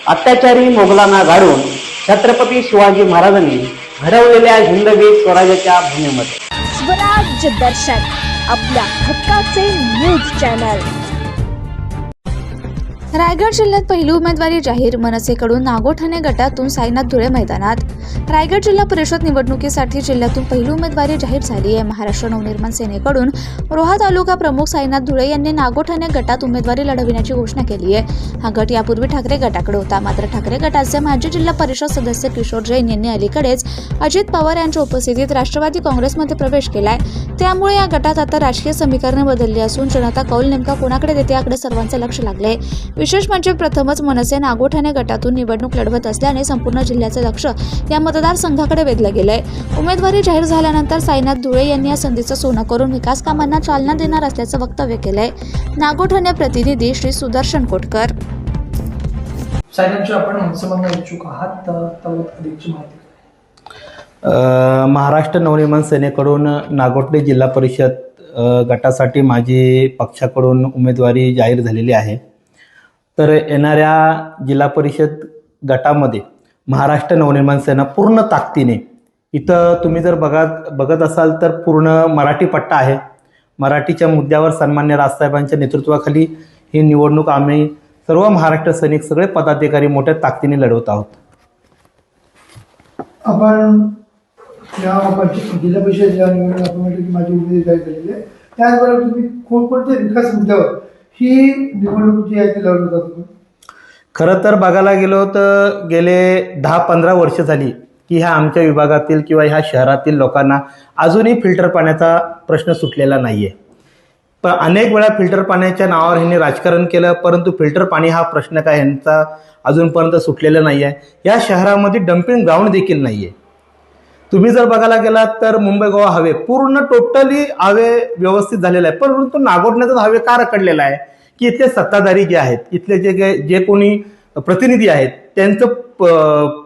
अत्याचारी मोगलांना गाडून छत्रपती शिवाजी महाराजांनी घडवलेल्या हिंदवी स्वराज्याच्या भूमीमध्ये स्वराज्य दर्शन आपल्या हक्काचे न्यूज चॅनल। रायगड जिल्ह्यात पहिली उमेदवारी जाहीर। मनसेकडून नागोठाणे गटातून साईनाथ धुळे मैदानात। रायगड जिल्हा परिषद निवडणुकीसाठी जिल्ह्यातून पहिली उमेदवारी जाहीर झाली आहे। महाराष्ट्र नवनिर्माण सेनेकडून रोहा तालुका प्रमुख साईनाथ धुळे यांनी नागोठाणे गटात उमेदवारी लढविण्याची घोषणा केली आहे। हा गट यापूर्वी ठाकरे गटाकडे होता, मात्र ठाकरे गटाचे माजी जिल्हा परिषद सदस्य किशोर जैन यांनी अलीकडेच अजित पवार यांच्या उपस्थितीत राष्ट्रवादी काँग्रेसमध्ये प्रवेश केलाय। त्यामुळे या गटात आता राजकीय समीकरणे बदलली असून जनता कौल नेमका कोणाकडे देते याकडे सर्वांचे लक्ष लागले। विशेष म्हणजे प्रथमच मनसे नागोठाणे गटातून निवडणूक लढवत असल्याने संपूर्ण जिल्ह्याचे लक्ष या मतदारसंघाकडे वेधलं गेलंय। उमेदवारी जाहीर झाल्यानंतर साईनाथ धुळे यांनी या संधीचं सोनं करून विकास कामांना चालना देणार असल्याचं वक्तव्य केलंय। नागोठाणे प्रतिनिधी श्री सुदर्शन कोटकर। साईनाथजी, आपण मनसेमधून इच्छुक आहात, त्याबाबत अधिकची माहिती। महाराष्ट्र नवनिर्माण सेनेकडून नागोठणे जिल्हा परिषद गटासाठी माझी पक्षाकडून उमेदवारी जाहीर झालेली आहे। तर येणाऱ्या जिल्हा परिषद गटामध्ये महाराष्ट्र नवनिर्माण सेना पूर्ण ताकदीने, इथं तुम्ही जर बघत असाल तर पूर्ण मराठी पट्टा आहे। मराठीच्या मुद्द्यावर सन्मान्य राजसाहेबांच्या नेतृत्वाखाली ही निवडणूक आम्ही सर्व महाराष्ट्र सैनिक सगळे पदाधिकारी मोठ्या ताकदीने लढवत आहोत। आपण या जिल्हा परिषद निवडणूक आपण म्हटलं की माझी उमेदवारी जाहीर झालेली आहे, त्याचबरोबर तुम्ही कोणकोणत्या विकास मुद्द्यावर ही निवडणूक जी आहे ती लढवत आहात? खरं तर बघायला गेलो तर गेले 10-15 वर्ष झाली की ह्या आमच्या विभागातील किंवा ह्या शहरातील लोकांना अजूनही फिल्टर पाण्याचा प्रश्न सुटलेला नाही आहे। पण अनेक वेळा फिल्टर पाण्याच्या नावावर ह्यांनी राजकारण केलं, परंतु फिल्टर पाणी हा प्रश्न काय ह्यांचा अजूनपर्यंत सुटलेला नाही आहे। या शहरामध्ये डम्पिंग ग्राउंड देखील नाही आहे। तुम्ही जर बघायला गेलात तर मुंबई गोवा हायवे पूर्ण टोटली हायवे व्यवस्थित झालेला आहे, परंतु नागोठण्याचा हायवे का रखडलेला आहे की इथले सत्ताधारी जे आहेत, इथले जे कोणी प्रतिनिधी आहेत त्यांचं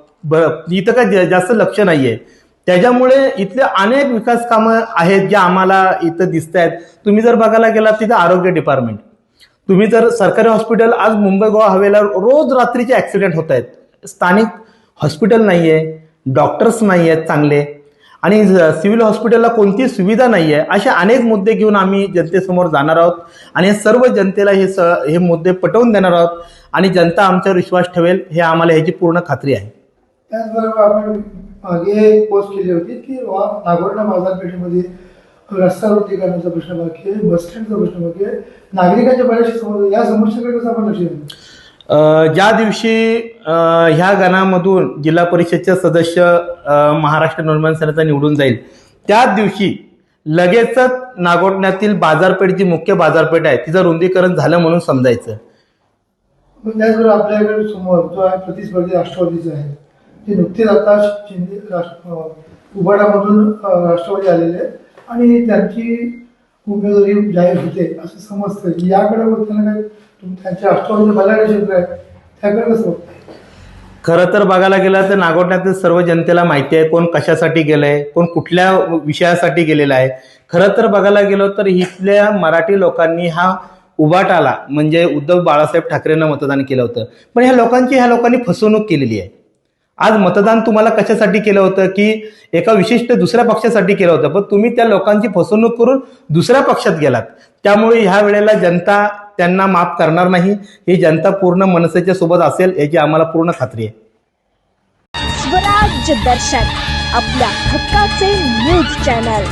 इथं काय जास्त लक्ष नाही आहे। त्याच्यामुळे इथले अनेक विकास कामं आहेत जे आम्हाला इथं दिसत आहेत। तुम्ही जर बघायला गेलात तिथं आरोग्य डिपार्टमेंट, तुम्ही जर सरकारी हॉस्पिटल, आज मुंबई गोवा हायवेला रोज रात्रीचे ॲक्सिडेंट होत आहेत। स्थानिक हॉस्पिटल नाही आहे, डॉक्टर्स नाही आहेत चांगले, आणि सिव्हिल हॉस्पिटलला कोणती सुविधा नाही आहे। असे अनेक मुद्दे घेऊन आम्ही जनतेसमोर जाणार आहोत आणि सर्व जनतेला हे मुद्दे पटवून देणार आहोत आणि जनता आमच्यावर विश्वास ठेवेल हे आम्हाला ह्याची पूर्ण खात्री आहे। त्याचबरोबर आपण मागे पोस्ट केली होती की नागोठणा बाजारपेठेमध्ये रस्त्यावरती करण्याचा प्रश्न बाकी आहे, बस स्टँडचा प्रश्न बाकी आहे, नागरिकांच्या बऱ्याचशा समस्या, या समस्येकडे कसं आपण लक्ष देऊ? ज्या दिवशी ह्या गणामधून जिल्हा परिषदचे सदस्य महाराष्ट्र नवनिर्माण सेनेचा निवडून जाईल त्याच दिवशी लगेचच नागोठण्यातील बाजारपेठ, जी मुख्य बाजारपेठ आहे, तिचं रुंदीकरण झालं म्हणून समजायचं। त्याचबरोबर आपल्याकडे समोर जो आहे प्रतिस्पर्धी राष्ट्रवादीचा आहे, ते नुकतेच आता शिंदे उबाटामधून राष्ट्रवादी आलेले आहेत आणि त्यांची उमेदवारी जाहीर होते असं समजतं। याकडे बघताना काय त्यांच्या राष्ट्रवादी बलाढ्य क्षेत्र आहे, त्याकडे कसं बघताय? खरं तर बघायला गेलं तर नागोठण्यातील सर्व जनतेला माहिती आहे कोण कशासाठी गेलंय, कोण कुठल्या विषयासाठी गेलेला आहे। खरं तर बघायला गेलो तर इथल्या मराठी लोकांनी हा उबाटाला म्हणजे उद्धव बाळासाहेब ठाकरेंना मतदान केलं होतं, पण ह्या लोकांनी फसवणूक केलेली आहे। आज मतदान तुम्हाला कशासाठी केलं होतं की एका विशिष्ट दुसऱ्या पक्षासाठी केलं होतं, पण तुम्ही त्या लोकांची फसवणूक करून दुसऱ्या पक्षात गेलात। त्यामुळे ह्या वेळेला जनता त्यांना माफ करणार नाही, ही जनता पूर्ण मनसेच्या सोबत असेल याची आम्हाला पूर्ण खात्री आहे। स्वराज्य दर्शन आपल्या हक्काचे न्यूज चॅनल।